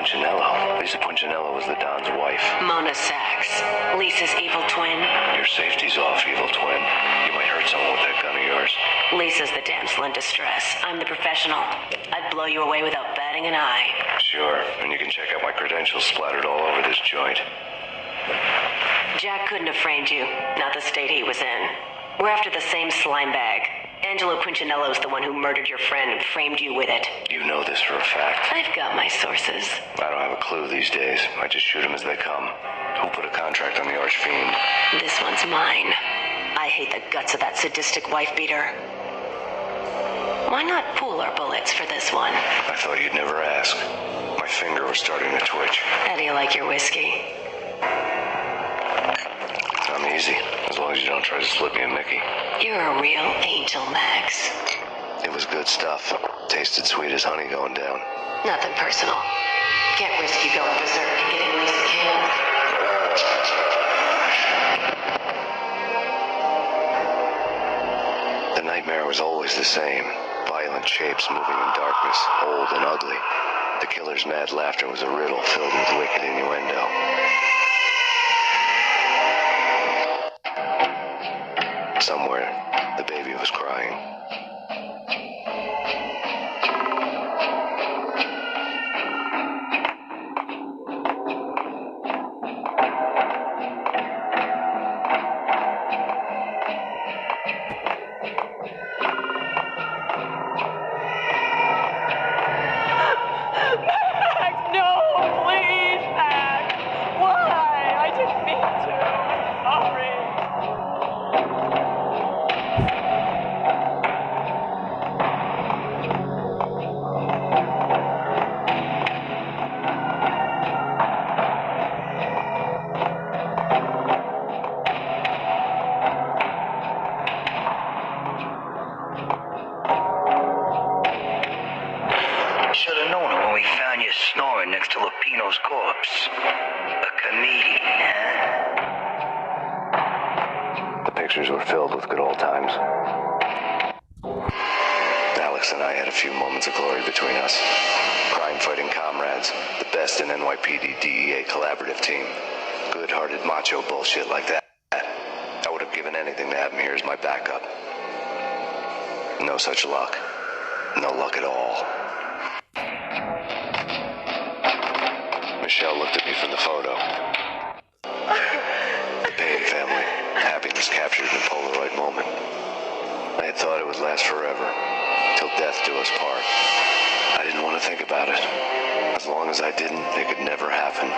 Punchinello. Lisa Punchinello was the Don's wife. Mona Sachs. Lisa's evil twin. Your safety's off, evil twin. You might hurt someone with that gun of yours. Lisa's the damsel in distress. I'm the professional. I'd blow you away without batting an eye. Sure, and you can check out my credentials splattered all over this joint. Jack couldn't have framed you, not the state he was in. We're after the same slime bag. Angelo Punchinello's the one who murdered your friend and framed you with it. You know this for a fact. I've got my sources. I don't have a clue these days. I just shoot them as they come. Who put a contract on the archfiend? This one's mine. I hate the guts of that sadistic wife-beater. Why not pool our bullets for this one? I thought you'd never ask. My finger was starting to twitch. How do you like your whiskey? I'm easy, as long as you don't try to slip me a Mickey. You're a real angel, Max. It was good stuff. Tasted sweet as honey going down. Nothing personal. Can't risk you going berserk and getting Lisa killed. The nightmare was always the same. Violent shapes moving in darkness, old and ugly. The killer's mad laughter was a riddle filled with wicked innuendo. Somewhere, the baby was crying. Snoring next to Lupino's corpse. A comedian, huh? The pictures were filled with good old times. Alex and I had a few moments of glory between us. Crime-fighting comrades, the best in NYPD DEA collaborative team. Good-hearted macho bullshit like that. I would have given anything to have him here as my backup. No such luck. No luck at all. Michelle looked at me from the photo. The Payne family. Happiness captured in a Polaroid moment. I had thought it would last forever. Till death do us part. I didn't want to think about it. As long as I didn't, it could never happen.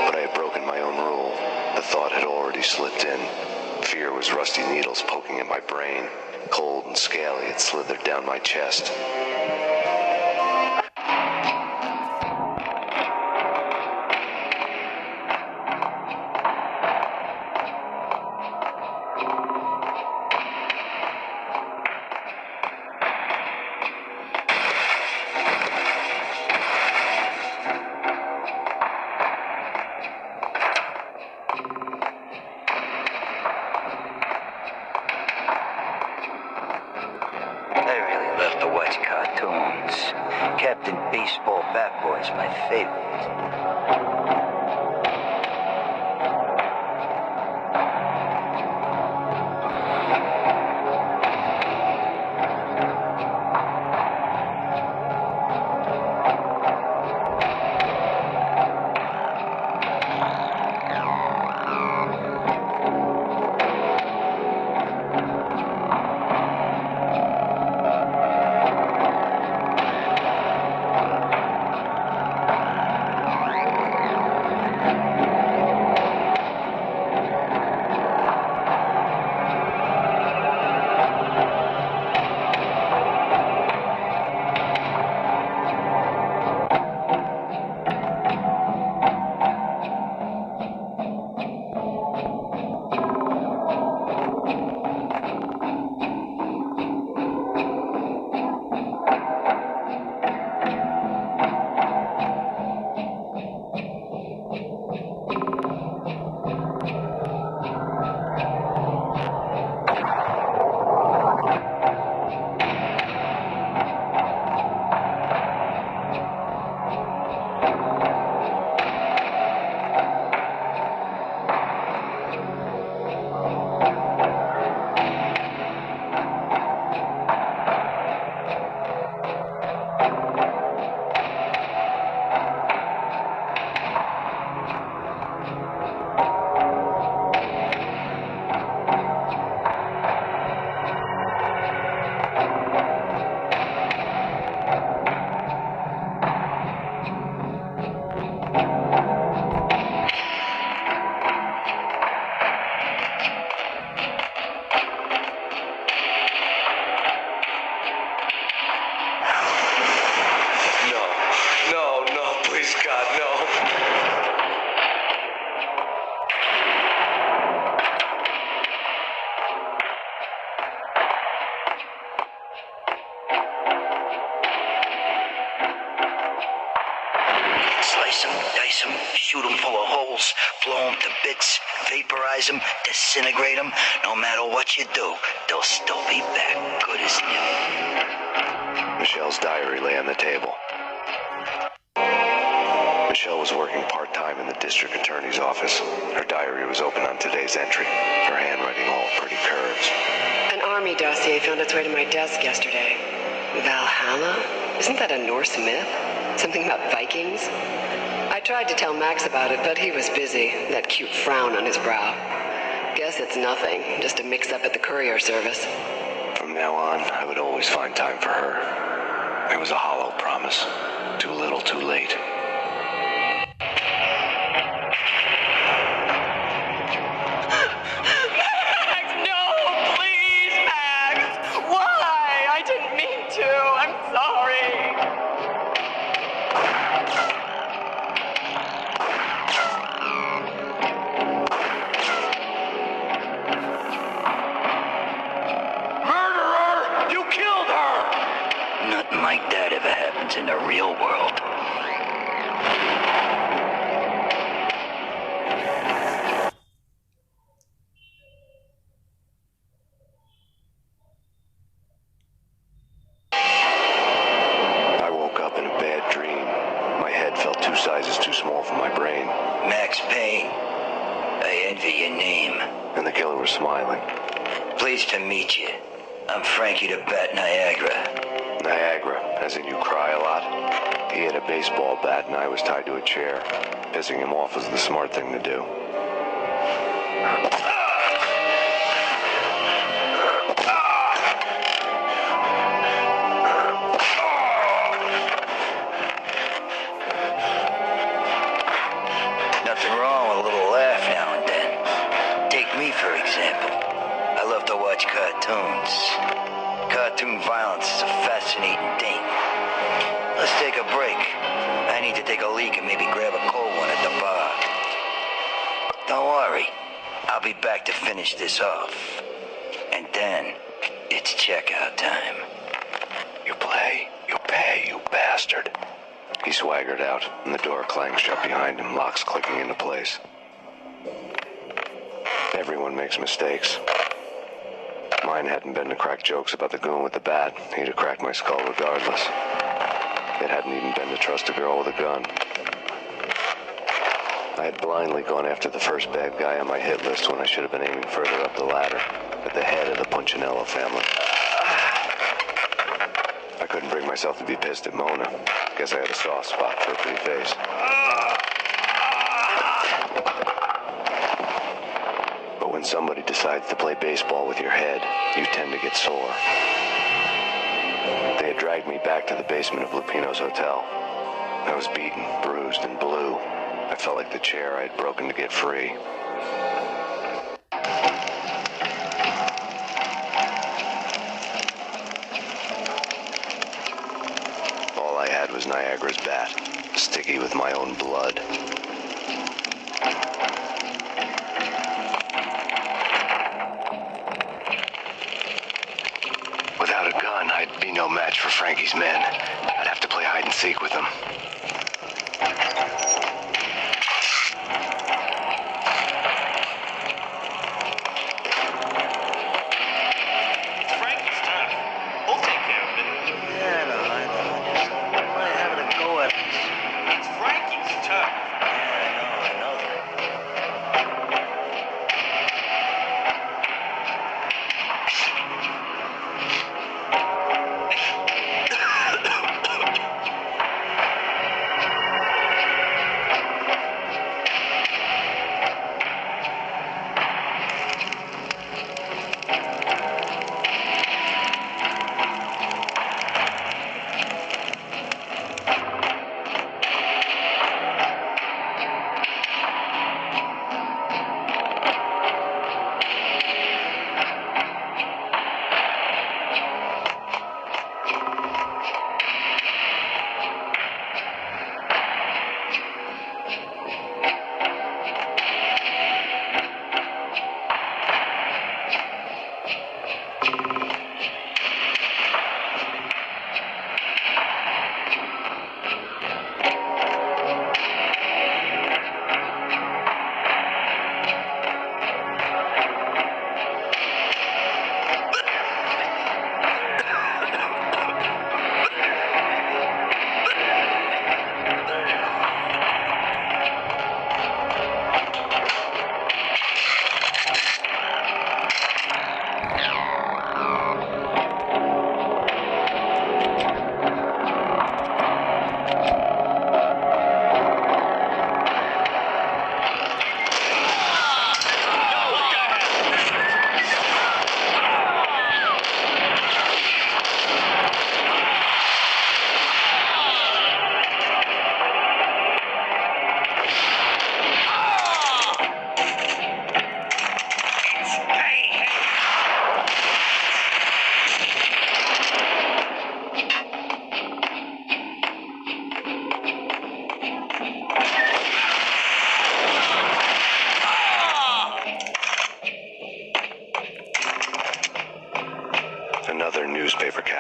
But I had broken my own rule. The thought had already slipped in. Fear was rusty needles poking at my brain. Cold and scaly, it slithered down my chest. Captain Baseball Bat Boy's my favorite. Slice them, dice them, shoot them full of holes, blow them to bits, vaporize them, disintegrate them. No matter what you do, they'll still be back good as new. Michelle's diary lay on the table. Michelle was working part-time in the district attorney's office. Her diary was open on today's entry, her handwriting all pretty curves. An army dossier found its way to my desk yesterday. Valhalla? Isn't that a Norse myth? Something about Vikings? I tried to tell Max about it, but he was busy, that cute frown on his brow. Guess it's nothing, just a mix-up at the courier service. From now on, I would always find time for her. It was a hollow promise. Too little, too late. Nothing like that ever happens in the real world. I woke up in a bad dream. My head felt 2 sizes too small for my brain. Max Payne, I envy your name. And the killer was smiling. Pleased to meet you. I'm Frankie the Bat Niagara. Niagara, as in you cry a lot. He had a baseball bat and I was tied to a chair. Pissing him off was the smart thing to do. Nothing wrong with a little laugh now and then. Take me, for example. I love to watch cartoons. Cartoon violence is a fascinating thing. Let's take a break. I need to take a leak and maybe grab a cold one at the bar. Don't worry. I'll be back to finish this off. And then, it's checkout time. You play, you pay, you bastard. He swaggered out, and the door clanged shut behind him, locks clicking into place. Everyone makes mistakes. Mine hadn't been to crack jokes about the goon with the bat. He'd have cracked my skull regardless. It hadn't even been to trust a girl with a gun. I had blindly gone after the first bad guy on my hit list when I should have been aiming further up the ladder, at the head of the Punchinello family. I couldn't bring myself to be pissed at Mona. Guess I had a soft spot for her pretty face. But when somebody decides to play baseball with your head, you tend to get sore. They had dragged me back to the basement of Lupino's hotel. I was beaten, bruised, and blue. I felt like the chair I had broken to get free. All I had was Niagara's bat, sticky with my own blood. Without a gun, I'd be no match for Frankie's men. I'd have to play hide and seek with them. Frankie's tough. We'll take care of it. Yeah, no, I know. I'm not having a go at this. Frankie's tough. Yeah, I know that.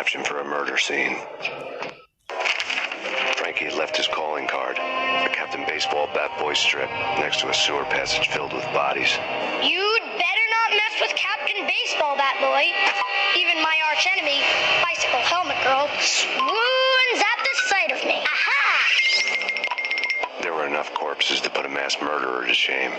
contraption for a murder scene. Frankie had left his calling card, a Captain Baseball Bat Boy strip, next to a sewer passage filled with bodies. You'd better not mess with Captain Baseball Bat Boy. Even my archenemy, Bicycle Helmet Girl, swoons at the sight of me. Aha! There were enough corpses to put a mass murderer to shame.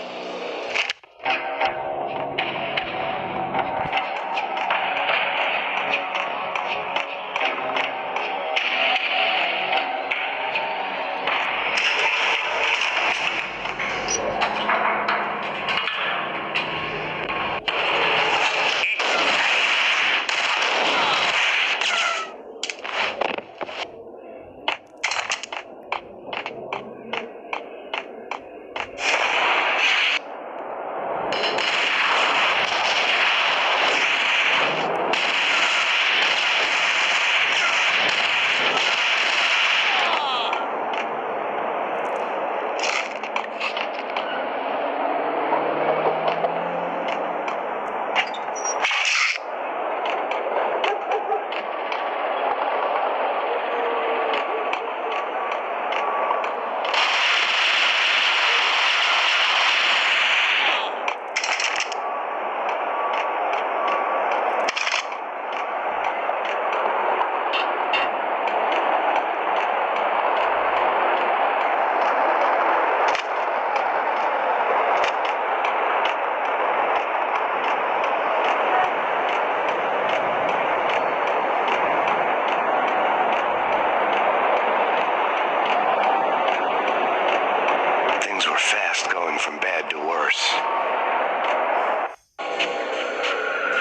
From bad to worse.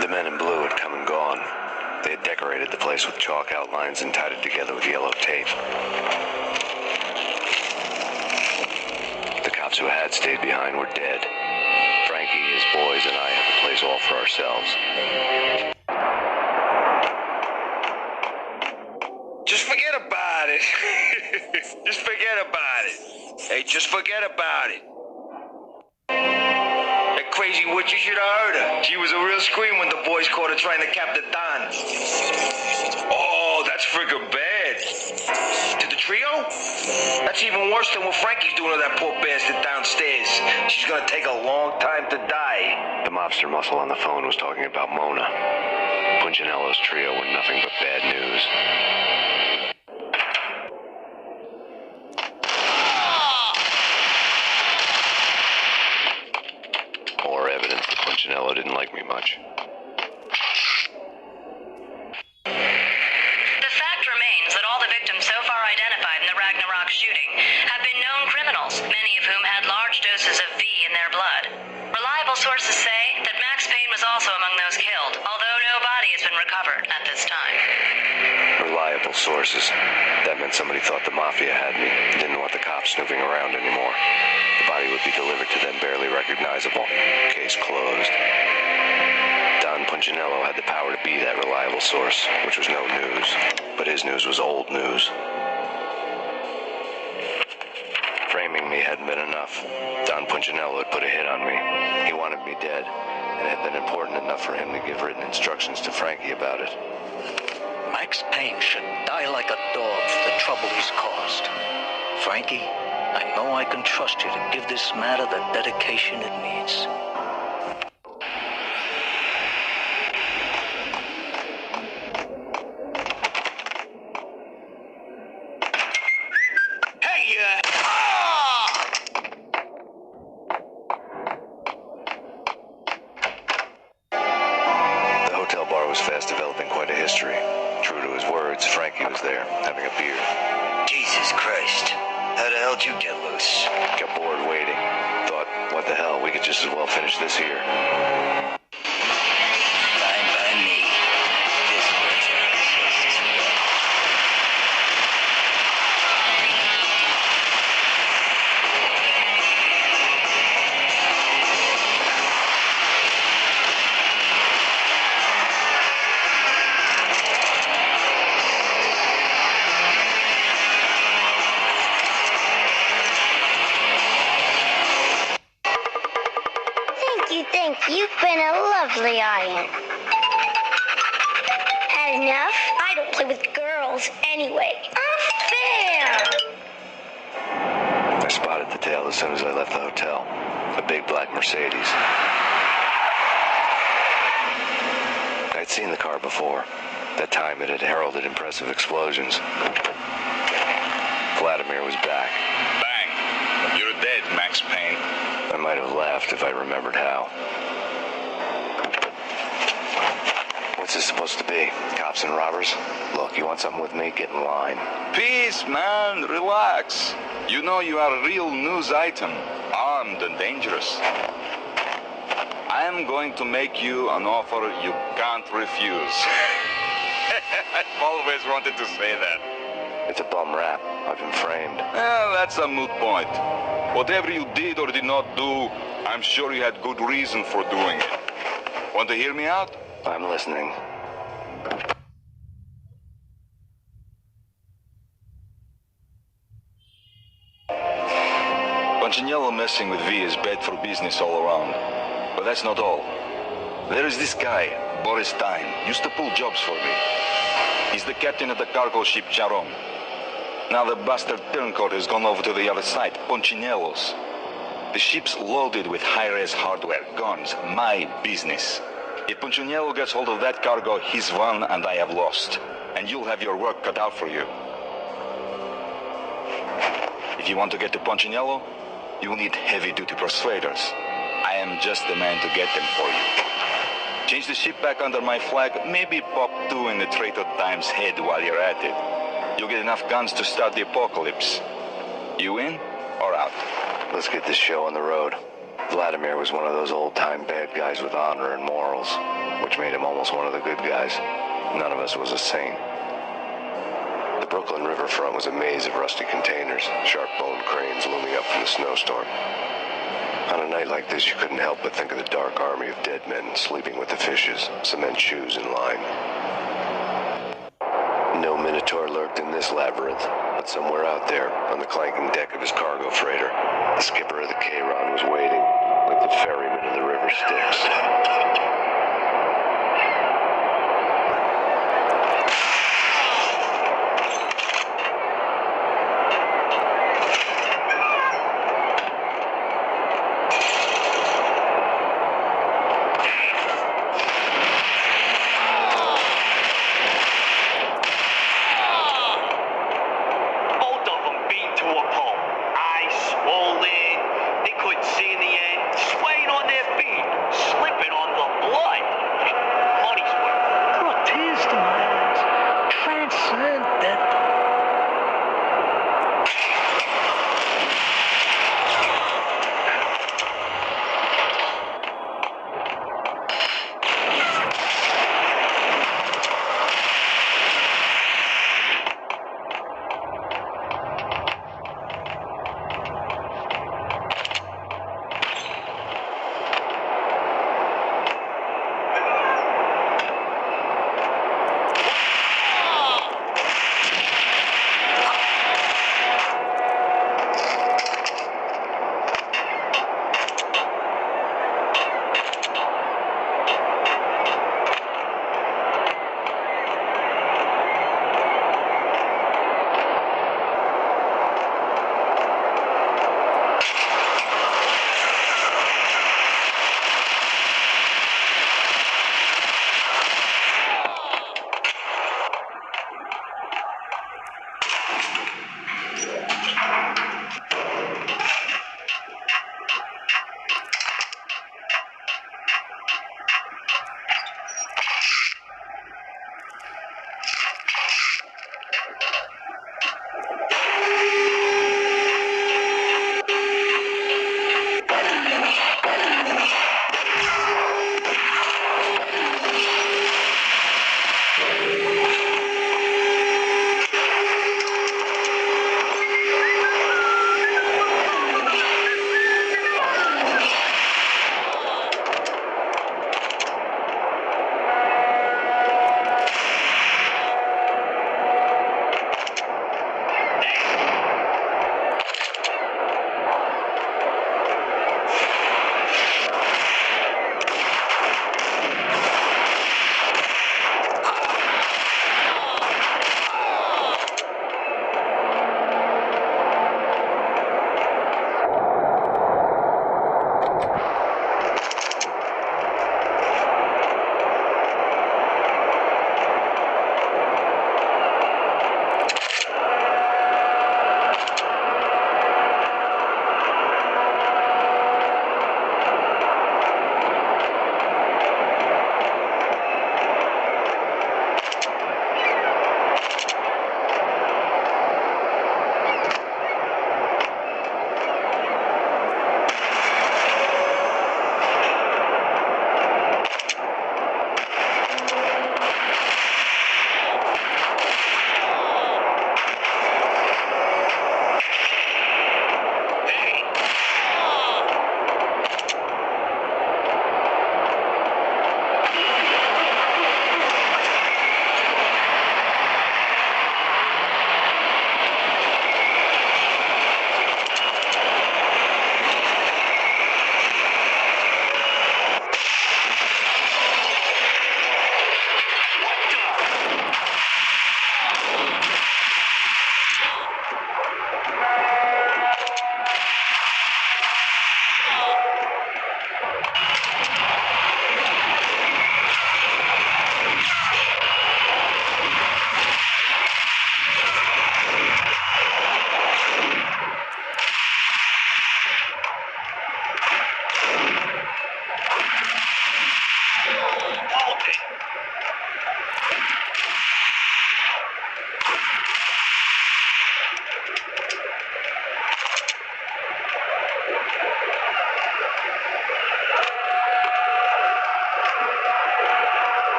The men in blue had come and gone. They had decorated the place with chalk outlines and tied it together with yellow tape. The cops who had stayed behind were dead. Frankie, his boys, and I had the place all for ourselves. Just forget about it. Just forget about it. Hey, just forget about it. Crazy witch, you should have heard her. She was a real scream when the boys caught her trying to cap the Don. Oh, that's freaking bad. To the trio? That's even worse than what Frankie's doing to that poor bastard downstairs. She's gonna take a long time to die. The mobster muscle on the phone was talking about Mona. Punchinello's trio were nothing but bad news. Punchinello didn't like me much. The fact remains that all the victims so far identified in the Ragnarok shooting have been known criminals, many of whom had large doses of V in their blood. Reliable sources say that Max Payne was also among those killed, although no body has been recovered at this time. Reliable sources. That meant somebody thought the Mafia had me, didn't want the cops snooping around anymore. The body would be delivered to them barely recognizable. Case closed. Don Punchinello had the power to be that reliable source, which was no news. But his news was old news. Framing me hadn't been enough. Don Punchinello had put a hit on me. He wanted me dead, and it had been important enough for him to give written instructions to Frankie about it. Max Payne should die like a dog for the trouble he's caused. Frankie, I know I can trust you to give this matter the dedication it needs. The hotel bar was fast developing quite a history. True to his words, Frankie was there, having a beer. Jesus Christ. How the hell did you get loose? Got bored waiting. Thought, what the hell, we could just as well finish this here. Fine by me. This was You've been a lovely audience. Had enough? I don't criminals anyway. Unfair! I spotted the tail as soon as I left the hotel. A big black Mercedes. I'd seen the car before. That time it had heralded impressive explosions. Vladimir was back. Bang! You're dead, Max Payne. I might have laughed if I remembered how. What's this supposed to be? Cops and robbers? Look, you want something with me? Get in line. Peace, man. Relax. You know you are a real news item. Armed and dangerous. I am going to make you an offer you can't refuse. I've always wanted to say that. It's a bum rap. I've been framed. Well, that's a moot point. Whatever you did or did not do, I'm sure you had good reason for doing it. Want to hear me out? I'm listening. Punchinello messing with V is bad for business all around. But that's not all. There is this guy, Boris Stein, used to pull jobs for me. He's the captain of the cargo ship Charon. Now the bastard turncoat has gone over to the other side, Punchinello's. The ship's loaded with high-res hardware, guns, my business. If Punchinello gets hold of that cargo, he's won and I have lost. And you'll have your work cut out for you. If you want to get to Punchinello, you'll need heavy-duty persuaders. I am just the man to get them for you. Change the ship back under my flag, maybe pop 2 in the Traitor Time's head while you're at it. You'll get enough guns to start the apocalypse. You in or out? Let's get this show on the road. Vladimir was one of those old-time bad guys with honor and morals, which made him almost one of the good guys. None of us was a saint. The Brooklyn riverfront was a maze of rusty containers, sharp-boned cranes looming up from the snowstorm. On a night like this, you couldn't help but think of the dark army of dead men sleeping with the fishes, cement shoes in line. No Minotaur lurked in this labyrinth, but somewhere out there, on the clanking deck of his cargo freighter, the skipper of the Chiron was waiting, like the ferryman of the river Styx.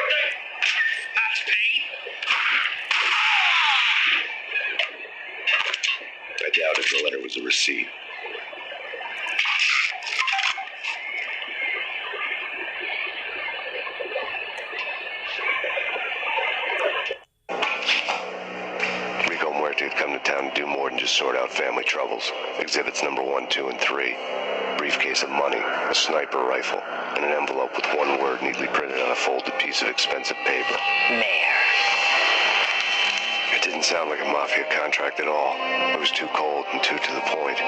birthday, Max Payne. I doubt if the letter was a receipt. Rico Muerte had come to town to do more than just sort out family troubles. Exhibits number 1, 2, and 3. Briefcase of money, a sniper rifle, and an envelope with one word neatly printed on a folded piece of expensive paper. Mayor. It didn't sound like a mafia contract at all. It was too cold and too to the point.